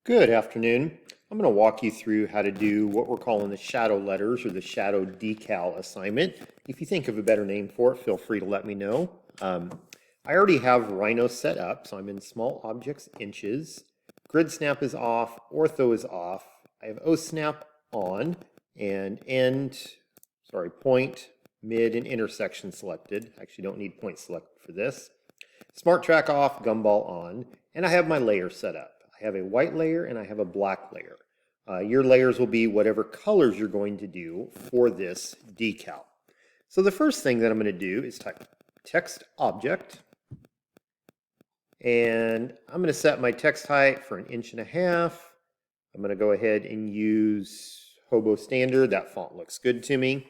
Good afternoon. I'm going to walk you through how to do what we're calling the shadow letters or the shadow decal assignment. If you think of a better name for it, feel free to let me know. I already have Rhino set up, so I'm in small objects inches. Grid snap is off, ortho is off. I have O snap on and point, mid, and intersection selected. I actually don't need point selected for this. Smart track off, gumball on, and I have my layer set up. I have a white layer and I have a black layer. Your layers will be whatever colors you're going to do for this decal. So the first thing that I'm going to do is type text object, and I'm going to set my text height for 1.5 inches. I'm going to go ahead and use Hobo Standard. That font looks good to me.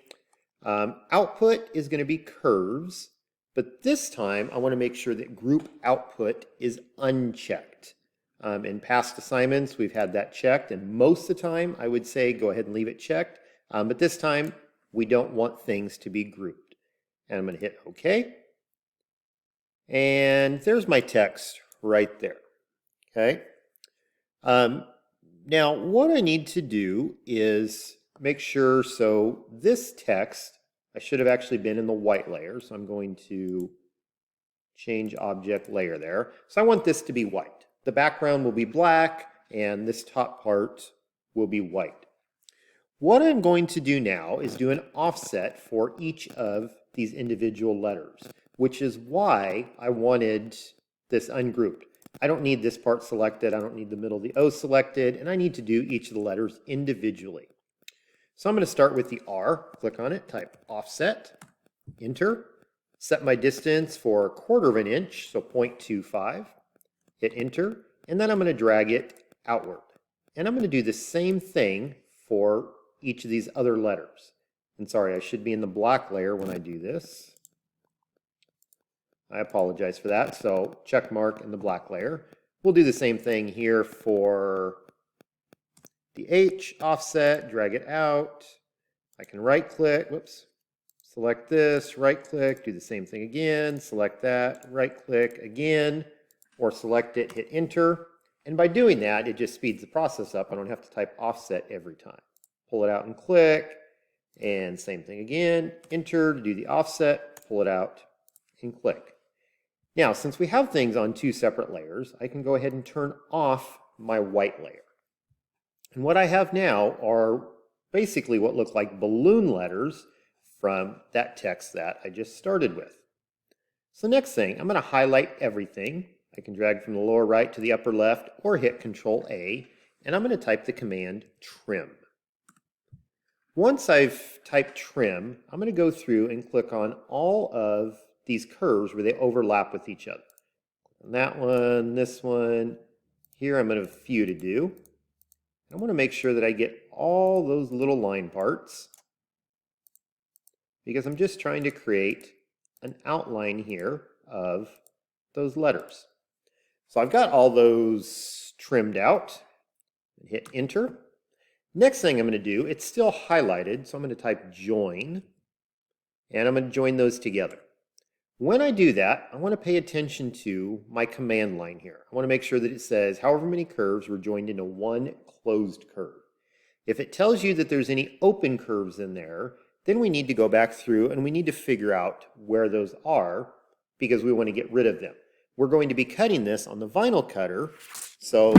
Output is going to be curves, but this time I want to make sure that group output is unchecked. In past assignments, we've had that checked, and most of the time, I would say go ahead and leave it checked. But this time, we don't want things to be grouped. And I'm going to hit OK. And there's my text right there. Okay. Now, what I need to do is make sure, so this text, I should have actually been in the white layer, so I'm going to change object layer there. So I want this to be white. The background will be black, and this top part will be white. What I'm going to do now is do an offset for each of these individual letters, which is why I wanted this ungrouped. I don't need this part selected, I don't need the middle of the O selected, and I need to do each of the letters individually. So I'm going to start with the R, click on it, type offset, enter, set my distance for 1/4 inch, so 0.25. Hit enter, and then I'm going to drag it outward. And I'm going to do the same thing for each of these other letters. And sorry, I should be in the black layer when I do this. I apologize for that. So check mark in the black layer. We'll do the same thing here for the H, offset, drag it out. I can right click, whoops, select this, right click, do the same thing again, select that, right click again, or select it, hit enter. And by doing that, it just speeds the process up. I don't have to type offset every time. Pull it out and click, and same thing again, enter to do the offset, pull it out and click. Now, since we have things on 2 separate layers, I can go ahead and turn off my white layer. And what I have now are basically what look like balloon letters from that text that I just started with. So next thing, I'm going to highlight everything. I can drag from the lower right to the upper left or hit Control A, and I'm going to type the command trim. Once I've typed trim, I'm going to go through and click on all of these curves where they overlap with each other. And that one, this one, here I'm going to have a few to do. I want to make sure that I get all those little line parts because I'm just trying to create an outline here of those letters. So I've got all those trimmed out. Hit enter. Next thing I'm going to do, it's still highlighted, so I'm going to type join, and I'm going to join those together. When I do that, I want to pay attention to my command line here. I want to make sure that it says however many curves were joined into one closed curve. If it tells you that there's any open curves in there, then we need to go back through and we need to figure out where those are because we want to get rid of them. We're going to be cutting this on the vinyl cutter, so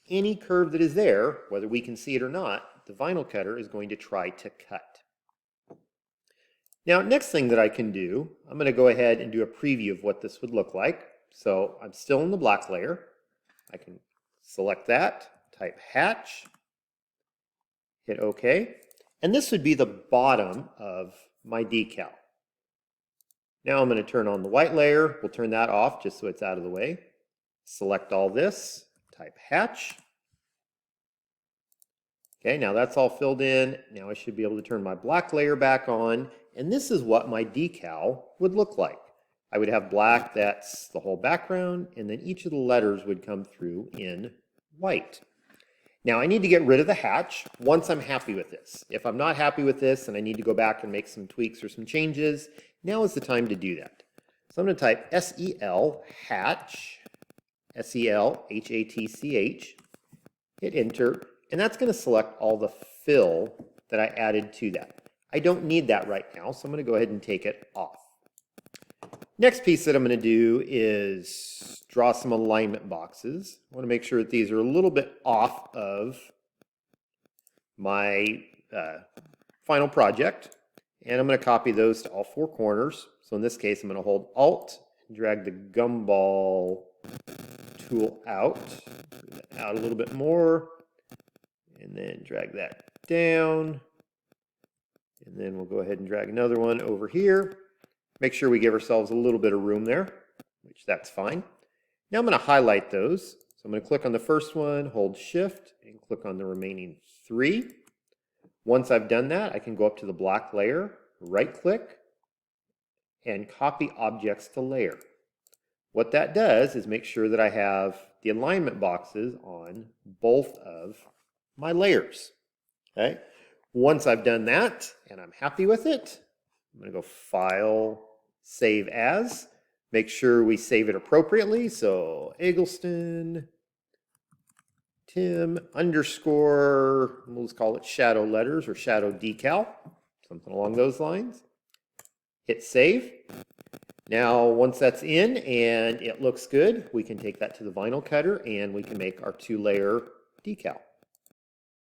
any curve that is there, whether we can see it or not, the vinyl cutter is going to try to cut. Now, next thing that I can do, I'm going to go ahead and do a preview of what this would look like. So I'm still in the black layer. I can select that, type hatch, hit OK, and this would be the bottom of my decal. Now I'm going to turn on the white layer. We'll turn that off just so it's out of the way. Select all this, type hatch. Okay, now that's all filled in. Now I should be able to turn my black layer back on, and this is what my decal would look like. I would have black, that's the whole background, and then each of the letters would come through in white. Now I need to get rid of the hatch once I'm happy with this. If I'm not happy with this and I need to go back and make some tweaks or some changes, now is the time to do that. So I'm going to type SEL hatch, SEL HATCH, hit enter, and that's going to select all the fill that I added to that. I don't need that right now, so I'm going to go ahead and take it off. Next piece that I'm going to do is draw some alignment boxes. I want to make sure that these are a little bit off of my final project, and I'm going to copy those to all four corners. So in this case, I'm going to hold Alt and drag the gumball tool out a little bit more, and then drag that down, and then we'll go ahead and drag another one over here. Make sure we give ourselves a little bit of room there, which that's fine. Now I'm going to highlight those. So I'm going to click on the first one, hold Shift, and click on the remaining three. Once I've done that, I can go up to the black layer, right-click, and copy objects to layer. What that does is make sure that I have the alignment boxes on both of my layers. Okay? Once I've done that, and I'm happy with it, I'm going to go File, Save As. Make sure we save it appropriately. So Eggleston, Tim, underscore, we'll just call it shadow letters or shadow decal, something along those lines. Hit Save. Now, once that's in and it looks good, we can take that to the vinyl cutter and we can make our two-layer decal.